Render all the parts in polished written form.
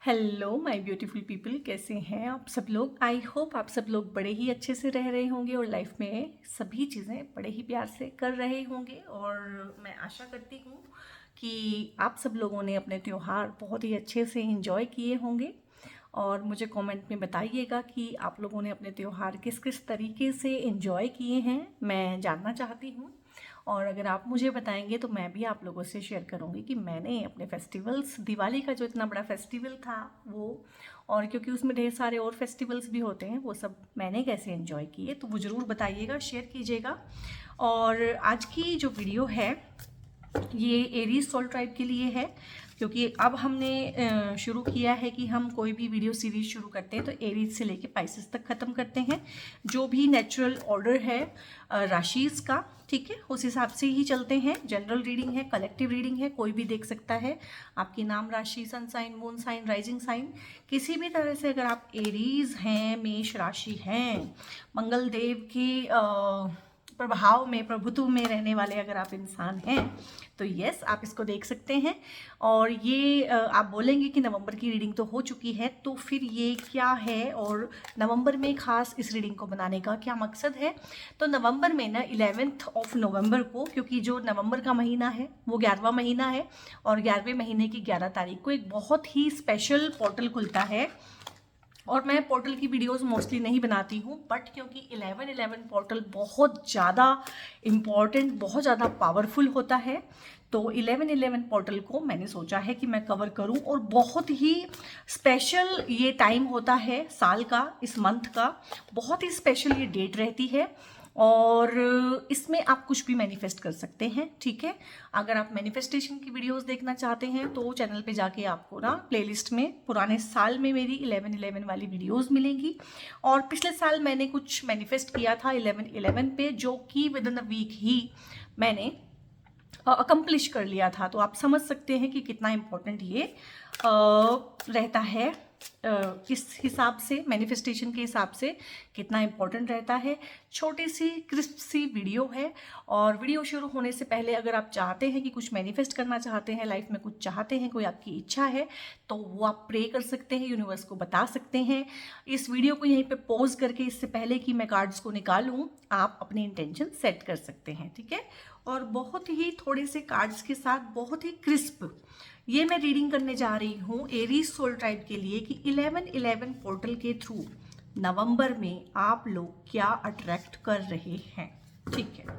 Hello my beautiful people, कैसे हैं आप सब लोग। आई होप आप सब लोग बड़े ही अच्छे से रह रहे होंगे और लाइफ में सभी चीज़ें बड़े ही प्यार से कर रहे होंगे। और मैं आशा करती हूँ कि आप सब लोगों ने अपने त्यौहार बहुत ही अच्छे से एंजॉय किए होंगे। और मुझे कमेंट में बताइएगा कि आप लोगों ने अपने त्यौहार किस किस तरीके से एंजॉय किए हैं, मैं जानना चाहती हूँ। और अगर आप मुझे बताएंगे तो मैं भी आप लोगों से शेयर करूँगी कि मैंने अपने फेस्टिवल्स, दिवाली का जो इतना बड़ा फेस्टिवल था वो, और क्योंकि उसमें ढेर सारे और फेस्टिवल्स भी होते हैं, वो सब मैंने कैसे एंजॉय किए, तो वो ज़रूर बताइएगा, शेयर कीजिएगा। और आज की जो वीडियो है ये एरीज सोल ट्राइब के लिए है, क्योंकि अब हमने शुरू किया है कि हम कोई भी वीडियो सीरीज शुरू करते हैं तो एरीज से लेके पाइसेस तक ख़त्म करते हैं। जो भी नेचुरल ऑर्डर है राशिज़ का, ठीक है, उस हिसाब से ही चलते हैं। जनरल रीडिंग है, कलेक्टिव रीडिंग है, कोई भी देख सकता है। आपकी नाम राशि, sun sign, moon sign, rising sign, किसी भी तरह से अगर आप एरीज हैं, मेष राशि हैं, मंगल देव के प्रभाव में, प्रभुत्व में रहने वाले अगर आप इंसान हैं तो यस, आप इसको देख सकते हैं। और ये आप बोलेंगे कि नवंबर की रीडिंग तो हो चुकी है, तो फिर ये क्या है और नवंबर में खास इस रीडिंग को बनाने का क्या मकसद है। तो नवंबर में ना 11 नवंबर को, क्योंकि जो नवंबर का महीना है वो 11वां महीना है, और 11वें महीने की 11 तारीख को एक बहुत ही स्पेशल पोर्टल खुलता है। और मैं पोर्टल की वीडियोस मोस्टली नहीं बनाती हूँ, बट क्योंकि 11/11 पोर्टल बहुत ज़्यादा इम्पॉर्टेंट, बहुत ज़्यादा पावरफुल होता है, तो 11/11 पोर्टल को मैंने सोचा है कि मैं कवर करूं। और बहुत ही स्पेशल ये टाइम होता है साल का, इस मंथ का बहुत ही स्पेशल ये डेट रहती है। और इसमें आप कुछ भी मैनिफेस्ट कर सकते हैं, ठीक है। अगर आप मैनिफेस्टेशन की वीडियोस देखना चाहते हैं तो चैनल पे जाके आपको ना प्लेलिस्ट में पुराने साल में मेरी 11/11 वाली वीडियोस मिलेंगी। और पिछले साल मैंने कुछ मैनिफेस्ट किया था 11/11 पे, जो कि विद इन अ वीक ही मैंने अकम्प्लिश कर लिया था। तो आप समझ सकते हैं कि कितना इम्पोर्टेंट ये रहता है, इस हिसाब से, मैनिफेस्टेशन के हिसाब से कितना इम्पोर्टेंट रहता है। छोटी सी क्रिस्प सी वीडियो है। और वीडियो शुरू होने से पहले अगर आप चाहते हैं कि कुछ मैनिफेस्ट करना चाहते हैं, लाइफ में कुछ चाहते हैं, कोई आपकी इच्छा है, तो वो आप प्रे कर सकते हैं, यूनिवर्स को बता सकते हैं। इस वीडियो को यहीं पे पॉज करके, इससे पहले कि मैं कार्ड्स को निकालूं, आप अपनी इंटेंशन सेट कर सकते हैं, ठीक है। और बहुत ही थोड़े से कार्ड्स के साथ बहुत ही क्रिस्प ये मैं रीडिंग करने जा रही हूँ एरीज सोल ट्राइब के लिए कि 11/11 पोर्टल के थ्रू नवंबर में आप लोग क्या अट्रैक्ट कर रहे हैं, ठीक है।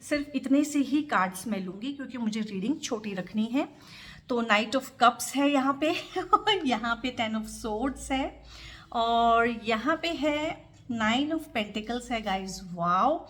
सिर्फ इतने से ही कार्ड्स मैं लूँगी क्योंकि मुझे रीडिंग छोटी रखनी है। तो नाइट ऑफ कप्स है यहाँ पे यहाँ पे 10 ऑफ सोर्ड्स है, और यहाँ पे है 9 ऑफ पेंटिकल्स है गाइज। वाओ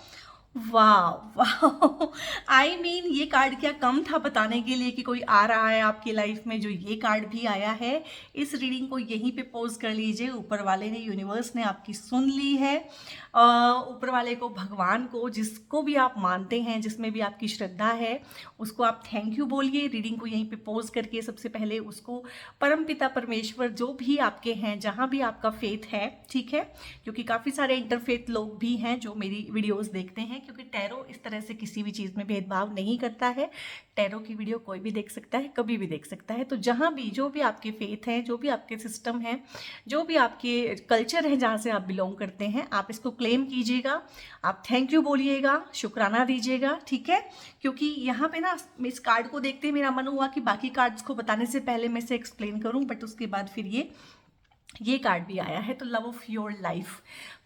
वाह वाह, आई मीन ये कार्ड क्या कम था बताने के लिए कि कोई आ रहा है आपकी लाइफ में। जो ये कार्ड भी आया है, इस रीडिंग को यहीं पे पॉज कर लीजिए। ऊपर वाले ने, यूनिवर्स ने आपकी सुन ली है। ऊपर वाले को, भगवान को, जिसको भी आप मानते हैं, जिसमें भी आपकी श्रद्धा है, उसको आप थैंक यू बोलिए। रीडिंग को यहीं पे पॉज करके सबसे पहले उसको परमपिता परमेश्वर, जो भी आपके हैं, जहाँ भी आपका फेथ है, ठीक है, क्योंकि काफ़ी सारे इंटरफेथ लोग भी हैं जो मेरी वीडियोस देखते हैं, क्योंकि टैरो इस तरह से किसी भी चीज़ में भेदभाव नहीं करता है। टैरो की वीडियो कोई भी देख सकता है, कभी भी देख सकता है। तो जहाँ भी, जो भी आपके फेथ हैं, जो भी आपके सिस्टम हैं, जो भी आपके कल्चर है, जहाँ से आप बिलोंग करते हैं, आप इसको क्लेम कीजिएगा, आप थैंक यू बोलिएगा, शुक्राना दीजिएगा, ठीक है। क्योंकि यहाँ पे ना इस कार्ड को देखते मेरा मन हुआ कि बाकी कार्ड्स को बताने से पहले मैं इसे एक्सप्लेन करूँ, बट उसके बाद फिर ये कार्ड भी आया है। तो लव ऑफ योर लाइफ,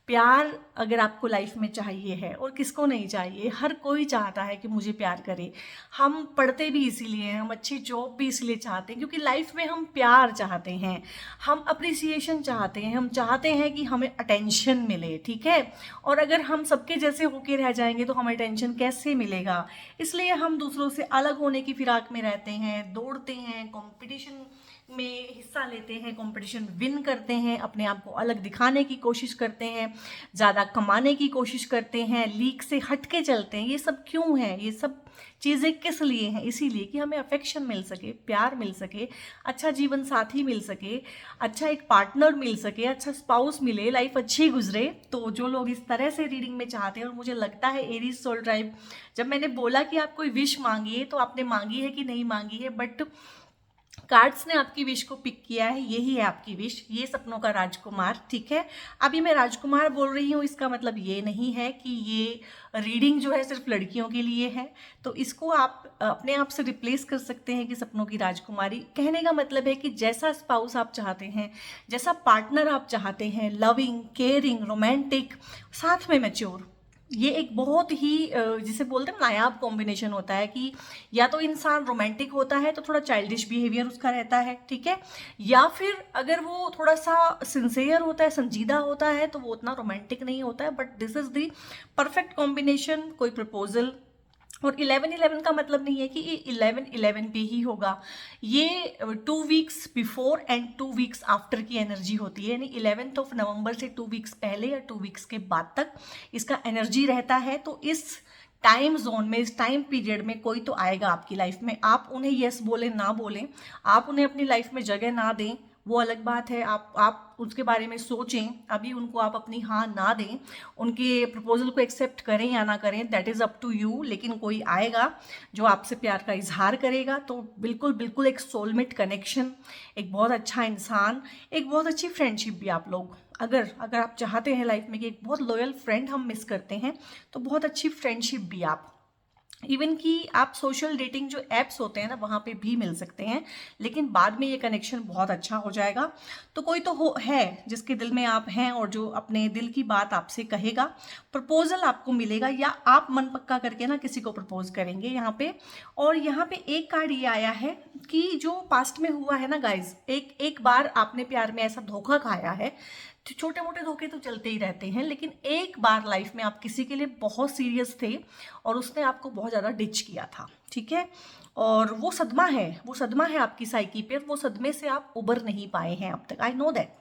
प्यार अगर आपको लाइफ में चाहिए है, और किसको नहीं चाहिए, हर कोई चाहता है कि मुझे प्यार करे। हम पढ़ते भी इसीलिए हैं, हम अच्छी जॉब भी इसलिए चाहते हैं, क्योंकि लाइफ में हम प्यार चाहते हैं, हम अप्रिसिएशन चाहते हैं, हम चाहते हैं कि हमें अटेंशन मिले, ठीक है। और अगर हम सबके जैसे होके रह जाएंगे तो हमें अटेंशन कैसे मिलेगा। इसलिए हम दूसरों से अलग होने की फिराक में रहते हैं, दौड़ते हैं, कॉम्पिटिशन में हिस्सा लेते हैं, कंपटीशन विन करते हैं, अपने आप को अलग दिखाने की कोशिश करते हैं, ज़्यादा कमाने की कोशिश करते हैं, लीक से हट के चलते हैं। ये सब क्यों है, ये सब चीज़ें किस लिए हैं? इसीलिए कि हमें अफेक्शन मिल सके, प्यार मिल सके, अच्छा जीवन साथी मिल सके, अच्छा एक पार्टनर मिल सके, अच्छा स्पाउस मिले, लाइफ अच्छी गुजरे। तो जो लोग इस तरह से रीडिंग में चाहते हैं, और मुझे लगता है एरीज सोल ट्राइब, जब मैंने बोला कि आप कोई विश मांगिए, तो आपने मांगी है कि नहीं मांगी है, बट कार्ड्स ने आपकी विश को पिक किया है, यही है आपकी विश, ये सपनों का राजकुमार। ठीक है, अभी मैं राजकुमार बोल रही हूँ, इसका मतलब ये नहीं है कि ये रीडिंग जो है सिर्फ लड़कियों के लिए है। तो इसको आप अपने आप से रिप्लेस कर सकते हैं कि सपनों की राजकुमारी। कहने का मतलब है कि जैसा स्पाउस आप चाहते हैं, जैसा पार्टनर आप चाहते हैं, लविंग, केयरिंग, रोमांटिक, साथ में मैच्योर, ये एक बहुत ही जिसे बोलते हैं नायाब कॉम्बिनेशन होता है कि या तो इंसान रोमांटिक होता है तो थोड़ा चाइल्डिश बिहेवियर उसका रहता है, ठीक है, या फिर अगर वो थोड़ा सा सिंसियर होता है, संजीदा होता है, तो वो उतना रोमांटिक नहीं होता है। But this is the perfect combination. कोई प्रपोजल, और 11-11 का मतलब नहीं है कि ये 11-11 पे ही होगा, ये 2 weeks before and 2 weeks after की एनर्जी होती है, यानी 11 नवंबर से 2 वीक्स पहले या 2 वीक्स के बाद तक इसका एनर्जी रहता है। तो इस टाइम जोन में, इस टाइम पीरियड में कोई तो आएगा आपकी लाइफ में। आप उन्हें यस बोलें ना बोलें, आप उन्हें अपनी लाइफ में जगह ना दें, वो अलग बात है। आप उसके बारे में सोचें, अभी उनको आप अपनी हाँ ना दें, उनके प्रपोजल को एक्सेप्ट करें या ना करें, that is up to you. लेकिन कोई आएगा जो आपसे प्यार का इजहार करेगा, तो बिल्कुल बिल्कुल एक सोलमेट कनेक्शन, एक बहुत अच्छा इंसान, एक बहुत अच्छी फ्रेंडशिप भी। आप लोग अगर आप चाहते हैं लाइफ में कि एक बहुत लॉयल फ्रेंड हम मिस करते हैं, तो बहुत अच्छी फ्रेंडशिप भी आप, इवन कि आप सोशल डेटिंग जो ऐप्स होते हैं ना, वहाँ पे भी मिल सकते हैं, लेकिन बाद में ये कनेक्शन बहुत अच्छा हो जाएगा। तो कोई तो है जिसके दिल में आप हैं और जो अपने दिल की बात आपसे कहेगा, प्रपोजल आपको मिलेगा, या आप मन पक्का करके ना किसी को प्रपोज करेंगे यहाँ पे। और यहाँ पे एक कार्ड ये आया है कि जो पास्ट में हुआ है ना गाइज, एक बार आपने प्यार में ऐसा धोखा खाया है। छोटे मोटे धोखे तो चलते ही रहते हैं, लेकिन एक बार लाइफ में आप किसी के लिए बहुत सीरियस थे और उसने आपको बहुत ज़्यादा डिच किया था, ठीक है, और वो सदमा है आपकी साइकी पे, वो सदमे से आप उबर नहीं पाए हैं अब तक। आई नो दैट,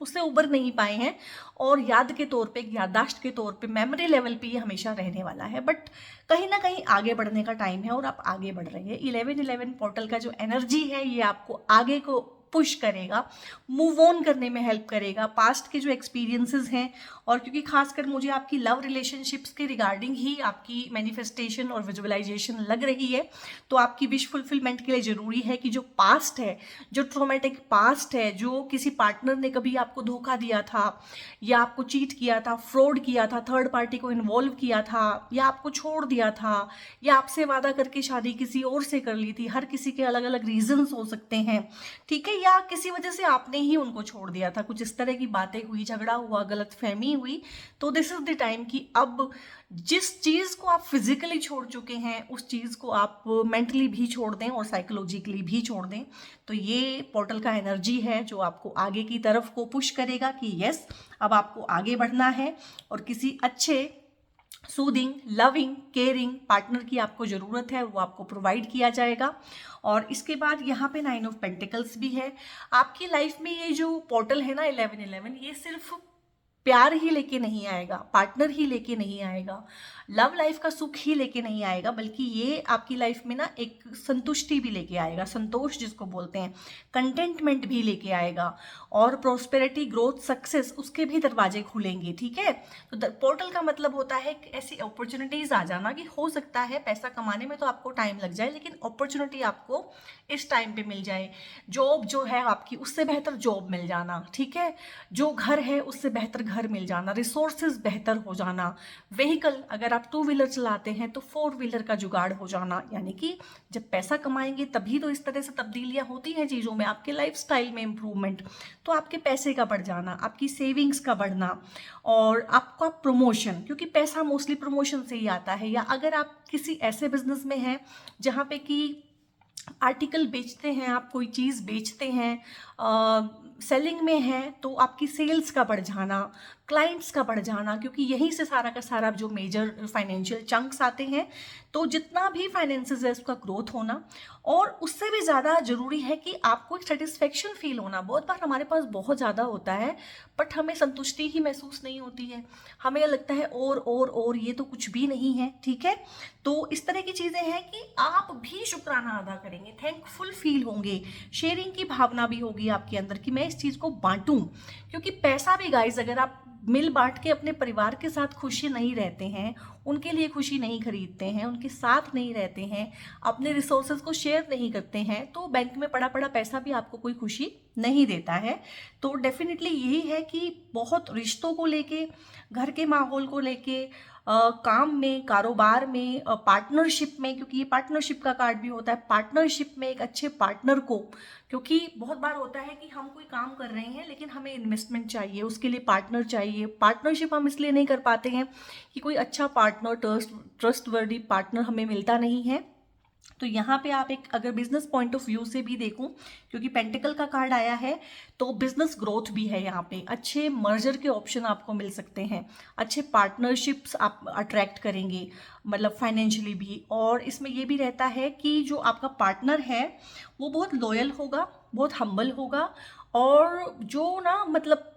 उससे उबर नहीं पाए हैं, और याद के तौर पे, याददाश्त के तौर पे, मेमोरी लेवल पे ये हमेशा रहने वाला है। बट कहीं ना कहीं आगे बढ़ने का टाइम है और आप आगे बढ़ रहे हैं। 11-11 पोर्टल का जो एनर्जी है, ये आपको आगे को पुश करेगा, मूव ऑन करने में हेल्प करेगा। पास्ट के जो एक्सपीरियंसेस हैं, और क्योंकि खासकर मुझे आपकी लव रिलेशनशिप्स के रिगार्डिंग ही आपकी मैनिफेस्टेशन और विजुअलाइजेशन लग रही है, तो आपकी विश फुलफिलमेंट के लिए ज़रूरी है कि जो पास्ट है, जो ट्रॉमेटिक पास्ट है, जो किसी पार्टनर ने कभी आपको धोखा दिया था, या आपको चीट किया था, फ्रॉड किया था, थर्ड पार्टी को इन्वॉल्व किया था, या आपको छोड़ दिया था, या आपसे वादा करके शादी किसी और से कर ली थी, हर किसी के अलग अलग रीजंस हो सकते हैं, ठीक है, या किसी वजह से आपने ही उनको छोड़ दिया था, कुछ इस तरह की बातें हुई, झगड़ा हुआ, गलतफहमी हुई। तो दिस इज द टाइम कि अब जिस चीज़ को आप फिजिकली छोड़ चुके हैं, उस चीज़ को आप मेंटली भी छोड़ दें और साइकोलॉजिकली भी छोड़ दें। तो ये पोर्टल का एनर्जी है जो आपको आगे की तरफ को पुश करेगा कि यस, अब आपको आगे बढ़ना है, और किसी अच्छे सूदिंग, लविंग, केयरिंग पार्टनर की आपको ज़रूरत है, वो आपको प्रोवाइड किया जाएगा। और इसके बाद यहाँ पे 9 ऑफ पेंटिकल्स भी है। आपकी लाइफ में ये जो पोर्टल है ना 11-11, ये सिर्फ प्यार ही लेके नहीं आएगा, पार्टनर ही लेके नहीं आएगा, लव लाइफ का सुख ही लेके नहीं आएगा, बल्कि ये आपकी लाइफ में ना एक संतुष्टि भी लेके आएगा, संतोष जिसको बोलते हैं, कंटेंटमेंट भी लेके आएगा, और प्रोस्पेरिटी, ग्रोथ, सक्सेस, उसके भी दरवाजे खुलेंगे, ठीक है। तो पोर्टल का मतलब होता है कि ऐसी अपॉर्चुनिटीज आ जाना कि हो सकता है पैसा कमाने में तो आपको टाइम लग जाए, लेकिन अपॉर्चुनिटी आपको इस टाइम पे मिल जाए। जॉब जो है आपकी, उससे बेहतर जॉब मिल जाना, ठीक है, जो घर है उससे बेहतर घर मिल जाना, रिसोर्सेज बेहतर हो जाना, व्हीकल, अगर आप 2 व्हीलर चलाते हैं तो 4 व्हीलर का जुगाड़ हो जाना। यानी कि जब पैसा कमाएंगे तभी तो इस तरह से तब्दीलियां होती हैं चीज़ों में, आपके लाइफस्टाइल में इम्प्रूवमेंट। तो आपके पैसे का बढ़ जाना, आपकी सेविंग्स का बढ़ना, और आपका प्रमोशन, क्योंकि पैसा मोस्टली प्रमोशन से ही आता है। या अगर आप किसी ऐसे बिजनेस में हैं जहाँ पे कि आर्टिकल बेचते हैं, आप कोई चीज़ बेचते हैं, सेलिंग में है, तो आपकी सेल्स का बढ़ जाना, क्लाइंट्स का बढ़ जाना, क्योंकि यहीं से सारा का सारा जो मेजर फाइनेंशियल चंक्स आते हैं। तो जितना भी फाइनेंसेस है उसका ग्रोथ होना, और उससे भी ज़्यादा ज़रूरी है कि आपको एक सेटिस्फेक्शन फील होना। बहुत बार हमारे पास बहुत ज़्यादा होता है बट हमें संतुष्टि ही महसूस नहीं होती है, हमें लगता है और ये तो कुछ भी नहीं है, ठीक है। तो इस तरह की चीज़ें हैं कि आप भी शुक्राना अदा करेंगे, थैंकफुल फील होंगे, शेयरिंग की भावना भी होगी आपके अंदर कि मैं इस चीज़ को बांटूं। क्योंकि पैसा भी गाइस, अगर आप मिल बांट के अपने परिवार के साथ खुशी नहीं रहते हैं, उनके लिए खुशी नहीं खरीदते हैं, उनके साथ नहीं रहते हैं, अपने रिसोर्सेज को शेयर नहीं करते हैं, तो बैंक में पड़ा पड़ा पैसा भी आपको कोई खुशी नहीं देता है। तो डेफिनेटली यही है कि बहुत रिश्तों को लेके, घर के माहौल को लेके, काम में, कारोबार में, पार्टनरशिप में, क्योंकि ये पार्टनरशिप का कार्ड भी होता है, पार्टनरशिप में एक अच्छे पार्टनर को, क्योंकि बहुत बार होता है कि हम कोई काम कर रहे हैं लेकिन हमें इन्वेस्टमेंट चाहिए, उसके लिए पार्टनर चाहिए। पार्टनरशिप हम इसलिए नहीं कर पाते हैं कि कोई अच्छा पार्टनर, ट्रस्टवर्दी पार्टनर हमें मिलता नहीं है। तो यहाँ पे आप एक अगर बिजनेस पॉइंट ऑफ व्यू से भी देखूं, क्योंकि पेंटिकल का कार्ड आया है, तो बिजनेस ग्रोथ भी है यहाँ पे, अच्छे मर्जर के ऑप्शन आपको मिल सकते हैं, अच्छे पार्टनरशिप्स आप अट्रैक्ट करेंगे, मतलब फाइनेंशियली भी। और इसमें ये भी रहता है कि जो आपका पार्टनर है वो बहुत लॉयल होगा, बहुत हम्बल होगा, और जो ना मतलब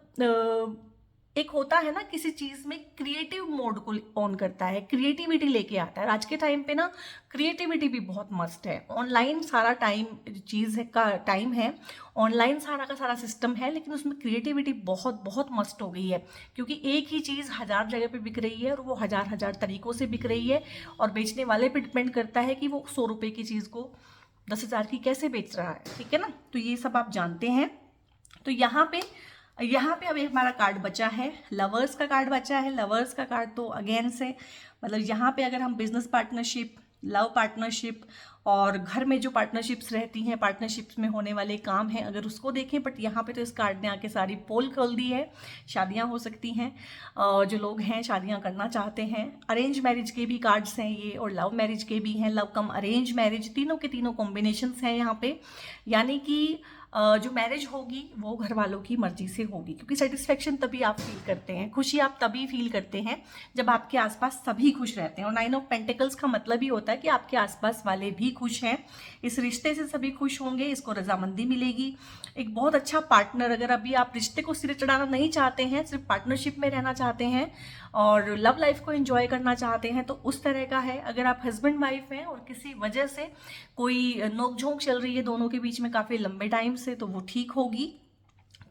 एक होता है ना किसी चीज़ में क्रिएटिव मोड को ऑन करता है, क्रिएटिविटी लेके आता है। आज के टाइम पे ना क्रिएटिविटी भी बहुत मस्ट है। ऑनलाइन सारा टाइम चीज़ है का टाइम है, ऑनलाइन सारा का सारा सिस्टम है, लेकिन उसमें क्रिएटिविटी बहुत बहुत मस्ट हो गई है, क्योंकि एक ही चीज़ हज़ार जगह पे बिक रही है और वो हज़ार हज़ार तरीक़ों से बिक रही है, और बेचने वाले पे डिपेंड करता है कि वो 100 रुपये की चीज़ को 10,000 की कैसे बेच रहा है। ठीक है ना, तो ये सब आप जानते हैं। तो यहाँ पे अब एक हमारा कार्ड बचा है, लवर्स का कार्ड बचा है। लवर्स का कार्ड तो अगेन से मतलब यहाँ पे अगर हम बिजनेस पार्टनरशिप, लव पार्टनरशिप और घर में जो पार्टनरशिप्स रहती हैं, पार्टनरशिप्स में होने वाले काम हैं, अगर उसको देखें, बट यहाँ पे तो इस कार्ड ने आके सारी पोल खोल दी है। शादियाँ हो सकती हैं, जो लोग हैं शादियाँ करना चाहते हैं, अरेंज मैरिज के भी कार्ड्स हैं ये, और लव मैरिज के भी हैं, लव कम अरेंज मैरिज, तीनों के तीनों कॉम्बिनेशंस हैं यहाँ पे। यानी कि जो मैरिज होगी वो घर वालों की मर्जी से होगी, क्योंकि सेटिस्फेक्शन तभी आप फील करते हैं, खुशी आप तभी फील करते हैं जब आपके आसपास सभी खुश रहते हैं। और 9 ऑफ पेंटिकल्स का मतलब ही होता है कि आपके आसपास वाले भी खुश हैं, इस रिश्ते से सभी खुश होंगे, इसको रजामंदी मिलेगी। एक बहुत अच्छा पार्टनर, अगर अभी आप रिश्ते को सिरे चढ़ाना नहीं चाहते हैं, सिर्फ पार्टनरशिप में रहना चाहते हैं और लव लाइफ को एंजॉय करना चाहते हैं, तो उस तरह का है। अगर आप हस्बैंड वाइफ हैं और किसी वजह से कोई नोकझोंक चल रही है दोनों के बीच में काफ़ी लंबे टाइम से, तो वो ठीक होगी।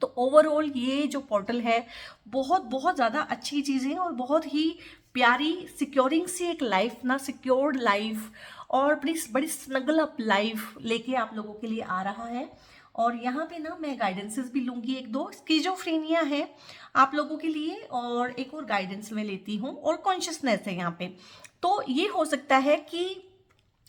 तो ओवरऑल ये जो पोर्टल है बहुत बहुत ज़्यादा अच्छी चीज़ें और बहुत ही प्यारी सिक्योरिंग सी एक लाइफ ना, सिक्योर्ड लाइफ और बड़ी स्नगल अप लाइफ लेके आप लोगों के लिए आ रहा है। और यहाँ पे ना मैं गाइडेंसेस भी लूँगी, एक दो स्किज़ोफ्रेनिया है आप लोगों के लिए, और एक और गाइडेंस मैं लेती हूँ, और कॉन्शियसनेस है यहाँ पे। तो ये हो सकता है कि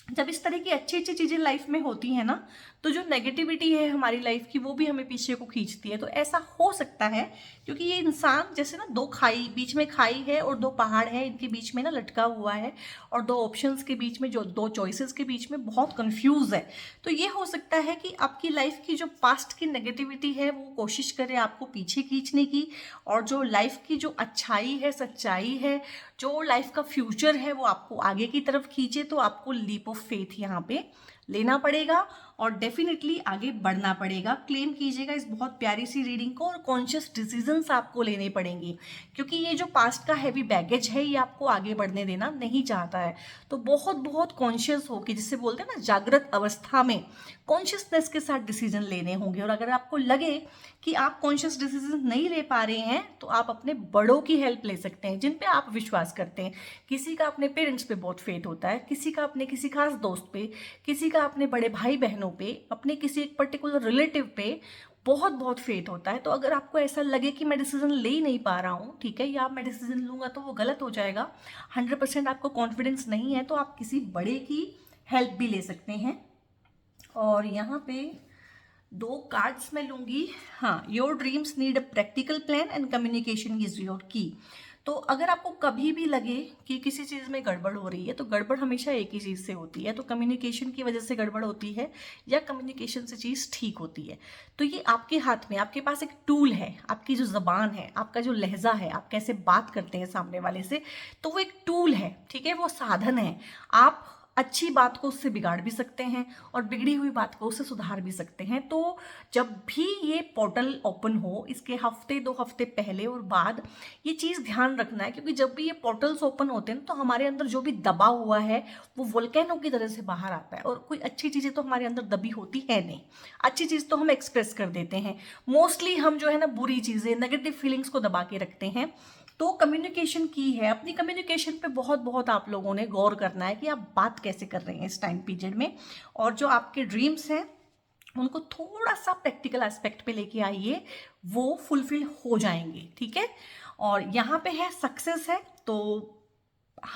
जब इस तरह की अच्छी अच्छी चीज़ें लाइफ में होती हैं ना, तो जो नेगेटिविटी है हमारी लाइफ की वो भी हमें पीछे को खींचती है। तो ऐसा हो सकता है क्योंकि ये इंसान जैसे ना दो खाई, बीच में खाई है और दो पहाड़ है, इनके बीच में ना लटका हुआ है, और दो ऑप्शंस के बीच में, जो दो चॉइसेस के बीच में बहुत कंफ्यूज है। तो ये हो सकता है कि आपकी लाइफ की जो पास्ट की नेगेटिविटी है वो कोशिश करे आपको पीछे खींचने की, और जो लाइफ की जो अच्छाई है, सच्चाई है, जो लाइफ का फ्यूचर है वो आपको आगे की तरफ खींचे। तो आपको लीप ऑफ फेथ यहाँ पे लेना पड़ेगा और डेफिनेटली आगे बढ़ना पड़ेगा। क्लेम कीजिएगा इस बहुत प्यारी सी रीडिंग को, और कॉन्शियस डिसीजंस आपको लेने पड़ेंगे, क्योंकि ये जो पास्ट का हैवी बैगेज है ये आपको आगे बढ़ने देना नहीं चाहता है। तो बहुत बहुत कॉन्शियस होकर, जिसे बोलते हैं ना जागृत अवस्था में, कॉन्शियसनेस के साथ डिसीजन लेने होंगे। और अगर आपको लगे कि आप कॉन्शियस डिसीजन नहीं ले पा रहे हैं, तो आप अपने बड़ों की हेल्प ले सकते हैं जिन पे आप विश्वास करते हैं। किसी का अपने पेरेंट्स पे बहुत फेथ होता है, किसी का अपने किसी खास दोस्त पे, किसी का अपने बड़े भाई बहनों पे, अपने किसी एक पर्टिकुलर रिलेटिव पे बहुत बहुत फेथ होता है। तो अगर आपको ऐसा लगे कि मैं डिसीजन ले ही नहीं पा रहा हूँ, ठीक है, या मैं डिसीजन लूँगा तो वो गलत हो जाएगा, 100% आपको कॉन्फिडेंस नहीं है, तो आप किसी बड़े की हेल्प भी ले सकते हैं। और यहाँ पे 2 कार्ड्स मैं लूँगी। हाँ, your dreams need a practical plan and communication is your की। तो अगर आपको कभी भी लगे कि किसी चीज़ में गड़बड़ हो रही है, तो गड़बड़ हमेशा एक ही चीज़ से होती है, तो कम्युनिकेशन की वजह से गड़बड़ होती है या कम्युनिकेशन से चीज़ ठीक होती है। तो ये आपके हाथ में, आपके पास एक टूल है, आपकी जो ज़बान है, आपका जो लहजा है, आप कैसे बात करते हैं सामने वाले से, तो वो एक टूल है, ठीक है, वो साधन है। आप अच्छी बात को उससे बिगाड़ भी सकते हैं और बिगड़ी हुई बात को उससे सुधार भी सकते हैं। तो जब भी ये पोर्टल ओपन हो, इसके हफ्ते 2 हफ्ते पहले और बाद ये चीज़ ध्यान रखना है, क्योंकि जब भी ये पोर्टल्स ओपन होते हैं तो हमारे अंदर जो भी दबा हुआ है वो वोल्केनो की तरह से बाहर आता है। और कोई अच्छी चीज़ें तो हमारे अंदर दबी होती है नहीं, अच्छी चीज़ तो हम एक्सप्रेस कर देते हैं। मोस्टली हम जो है ना बुरी चीज़ें, नेगेटिव फीलिंग्स को दबा के रखते हैं। तो कम्युनिकेशन की है, अपनी कम्युनिकेशन पे बहुत बहुत आप लोगों ने गौर करना है कि आप बात कैसे कर रहे हैं इस टाइम पीरियड में। और जो आपके ड्रीम्स हैं उनको थोड़ा सा प्रैक्टिकल एस्पेक्ट पे लेके आइए, वो फुलफिल हो जाएंगे, ठीक है। और यहाँ पे है सक्सेस है, तो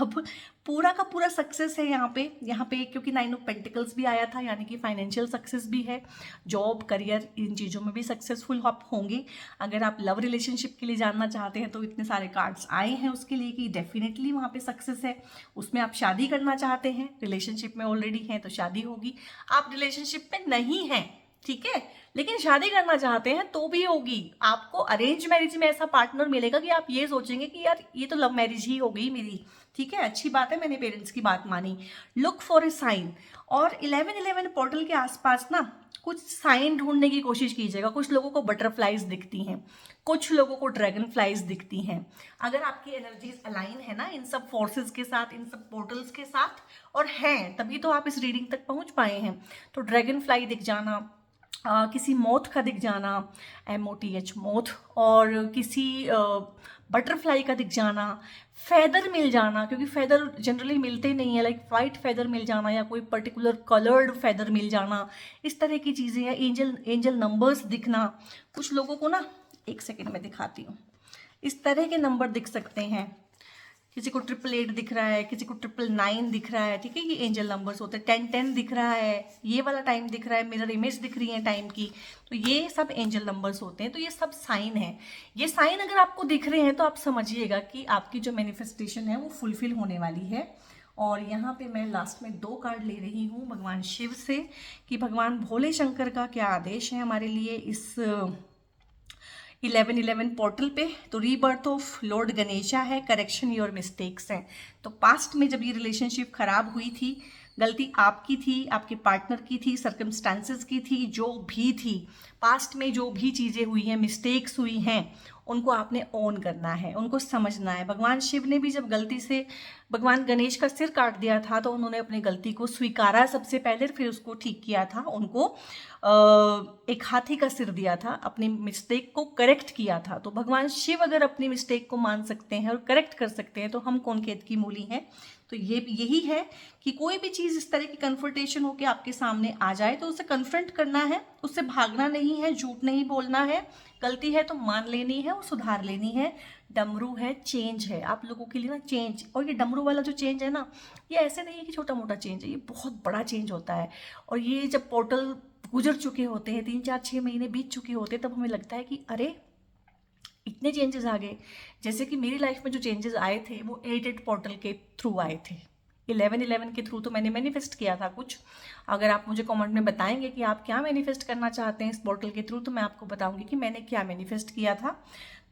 अब पूरा का पूरा सक्सेस है यहाँ पे क्योंकि 9 ऑफ पेंटिकल्स भी आया था, यानी कि फाइनेंशियल सक्सेस भी है, जॉब करियर इन चीज़ों में भी सक्सेसफुल आप होंगे। अगर आप लव रिलेशनशिप के लिए जानना चाहते हैं तो इतने सारे कार्ड्स आए हैं उसके लिए कि डेफिनेटली वहाँ पे सक्सेस है। उसमें आप शादी करना चाहते हैं, रिलेशनशिप में ऑलरेडी हैं तो शादी होगी। आप रिलेशनशिप में नहीं हैं, ठीक है, लेकिन शादी करना चाहते हैं तो भी होगी। आपको अरेंज मैरिज में ऐसा पार्टनर मिलेगा कि आप ये सोचेंगे कि यार ये तो लव मैरिज ही हो गई मेरी, ठीक है, अच्छी बात है, मैंने पेरेंट्स की बात मानी। Look for a sign. और 11-11 पोर्टल के आसपास ना कुछ साइन ढूंढने की कोशिश कीजिएगा। कुछ लोगों को बटरफ्लाइज दिखती हैं, कुछ लोगों को ड्रैगन फ्लाइज दिखती हैं। अगर आपकी एनर्जीज अलाइन है ना इन सब फोर्सेस के साथ, इन सब पोर्टल्स के साथ, और हैं तभी तो आप इस रीडिंग तक पहुंच पाए हैं। तो ड्रैगन फ्लाई दिख जाना, किसी मोथ का दिख जाना, MOTH मोथ, और किसी बटरफ्लाई का दिख जाना, फेदर मिल जाना, क्योंकि फेदर जनरली मिलते नहीं है, लाइक वाइट फेदर मिल जाना या कोई पर्टिकुलर कलर्ड फेदर मिल जाना, इस तरह की चीज़ें हैं। एंजल नंबर्स दिखना, कुछ लोगों को ना, एक सेकेंड में दिखाती हूँ, इस तरह के नंबर दिख सकते हैं। किसी को 888 दिख रहा है, किसी को 999 दिख रहा है, ठीक है, ये एंजल नंबर्स होते हैं। 1010 दिख रहा है, ये वाला टाइम दिख रहा है, मिरर इमेज दिख रही है टाइम की, तो ये सब एंजल नंबर्स होते हैं। तो ये सब साइन है। ये साइन अगर आपको दिख रहे हैं तो आप समझिएगा कि आपकी जो मैनिफेस्टेशन है वो फुलफिल होने वाली है। और यहाँ पे मैं लास्ट में 2 कार्ड ले रही हूँ भगवान शिव से, कि भगवान भोले शंकर का क्या आदेश है हमारे लिए इस 11-11 पोर्टल पे। तो रीबर्थ ऑफ लॉर्ड गणेशा है, करेक्शन योर मिस्टेक्स हैं। तो पास्ट में जब ये रिलेशनशिप खराब हुई थी, गलती आपकी थी, आपके पार्टनर की थी, सर्कमस्टांसेस की थी, जो भी थी, पास्ट में जो भी चीज़ें हुई हैं, मिस्टेक्स हुई हैं, उनको आपने ओन करना है, उनको समझना है। भगवान शिव ने भी जब गलती से भगवान गणेश का सिर काट दिया था तो उन्होंने अपनी गलती को स्वीकारा सबसे पहले, फिर उसको ठीक किया था। उनको एक हाथी का सिर दिया था, अपनी मिस्टेक को करेक्ट किया था। तो भगवान शिव अगर अपनी मिस्टेक को मान सकते हैं और करेक्ट कर सकते हैं तो हम कौन केत की मूली हैं। तो ये यही है कि कोई भी चीज़ इस तरह की कन्फ्रंटेशन होकर आपके सामने आ जाए तो उसे कन्फ्रंट करना है, उससे भागना नहीं है, झूठ नहीं बोलना है, गलती है तो मान लेनी है और सुधार लेनी है। डमरू है, चेंज है आप लोगों के लिए ना, चेंज। और ये डमरू वाला जो चेंज है ना, ये ऐसे नहीं है कि छोटा मोटा चेंज है, ये बहुत बड़ा चेंज होता है। और ये जब पोर्टल गुजर चुके होते हैं, 3-4-6 महीने बीत चुके होते हैं, तब हमें लगता है कि अरे इतने चेंजेस आ गए। जैसे कि मेरी लाइफ में जो चेंजेस आए थे वो 8 पोर्टल के थ्रू आए थे। 11 के थ्रू तो मैंने मैनिफेस्ट किया था कुछ। अगर आप मुझे कमेंट में बताएंगे कि आप क्या मैनिफेस्ट करना चाहते हैं इस पोर्टल के थ्रू, तो मैं आपको बताऊंगी कि मैंने क्या मैनिफेस्ट किया था।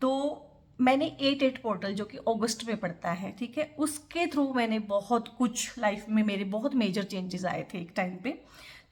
तो मैंने 8 पोर्टल जो कि अगस्त में पड़ता है, ठीक है, उसके थ्रू मैंने बहुत कुछ लाइफ में, मेरे बहुत मेजर चेंजेस आए थे एक टाइम पे।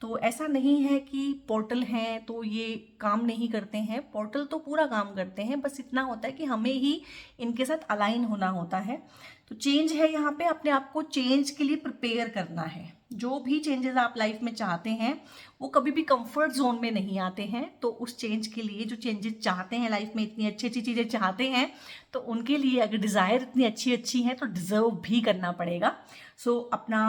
तो ऐसा नहीं है कि पोर्टल हैं तो ये काम नहीं करते हैं, पोर्टल तो पूरा काम करते हैं, बस इतना होता है कि हमें ही इनके साथ अलाइन होना होता है। तो चेंज है यहाँ पे, अपने आप को चेंज के लिए प्रिपेयर करना है। जो भी चेंजेस आप लाइफ में चाहते हैं वो कभी भी कंफर्ट जोन में नहीं आते हैं। तो उस चेंज के लिए, जो चेंजेस चाहते हैं लाइफ में, इतनी अच्छी अच्छी चीज़ें चाहते हैं, तो उनके लिए अगर डिज़ायर इतनी अच्छी अच्छी हैं तो डिज़र्व भी करना पड़ेगा। सो अपना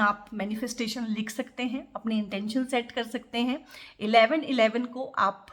आप मैनिफेस्टेशन लिख सकते हैं, अपने इंटेंशन सेट कर सकते हैं। 11-11 को आप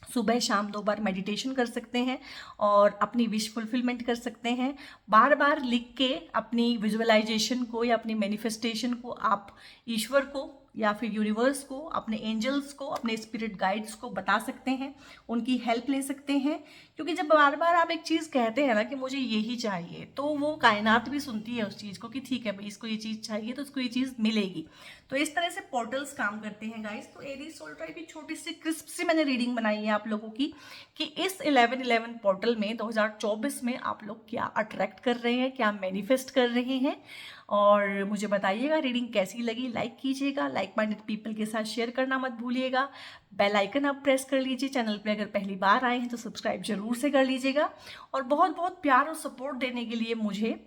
सुबह शाम 2 बार मेडिटेशन कर सकते हैं और अपनी विश फुलफिलमेंट कर सकते हैं। बार बार लिख के अपनी विजुअलाइजेशन को या अपनी मैनिफेस्टेशन को आप ईश्वर को या फिर यूनिवर्स को, अपने एंजल्स को, अपने स्पिरिट गाइड्स को बता सकते हैं, उनकी हेल्प ले सकते हैं। क्योंकि जब बार बार आप एक चीज़ कहते हैं ना कि मुझे यही चाहिए, तो वो कायनात भी सुनती है उस चीज़ को कि ठीक है भाई, इसको ये चीज़ चाहिए तो इसको ये चीज़ मिलेगी। तो इस तरह से पोर्टल्स काम करते हैं गाइस। तो एरीज सोल ट्राइब की छोटी सी क्रिस्प सी मैंने रीडिंग बनाई है आप लोगों की कि इस 11-11 पोर्टल में 2024 में आप लोग क्या अट्रैक्ट कर रहे हैं, क्या मैनिफेस्ट कर रहे हैं। और मुझे बताइएगा रीडिंग कैसी लगी, लाइक कीजिएगा, लाइक माइंडेड पीपल के साथ शेयर करना मत भूलिएगा। बेल आइकन आप प्रेस कर लीजिए, चैनल पे अगर पहली बार आए हैं तो सब्सक्राइब जरूर से कर लीजिएगा। और बहुत बहुत प्यार और सपोर्ट देने के लिए मुझे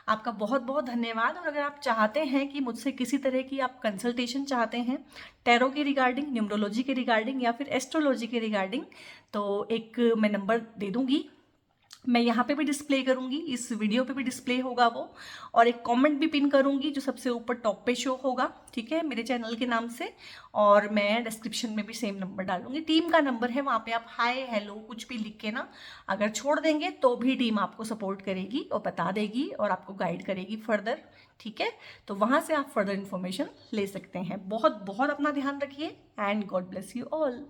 आपका बहुत बहुत धन्यवाद। और अगर आप चाहते हैं कि मुझसे किसी तरह की आप कंसल्टेशन चाहते हैं टैरो के रिगार्डिंग, न्यूमरोलॉजी के रिगार्डिंग या फिर एस्ट्रोलॉजी के रिगार्डिंग, तो एक मैं नंबर दे दूंगी, मैं यहाँ पे भी डिस्प्ले करूँगी, इस वीडियो पे भी डिस्प्ले होगा वो, और एक कमेंट भी पिन करूँगी जो सबसे ऊपर टॉप पे शो होगा, ठीक है, मेरे चैनल के नाम से। और मैं डिस्क्रिप्शन में भी सेम नंबर डालूंगी, टीम का नंबर है, वहाँ पे आप हाय हेलो कुछ भी लिख के ना अगर छोड़ देंगे तो भी टीम आपको सपोर्ट करेगी और बता देगी और आपको गाइड करेगी फर्दर, ठीक है। तो वहाँ से आप फर्दर इन्फॉर्मेशन ले सकते हैं। बहुत बहुत अपना ध्यान रखिए and God bless you all.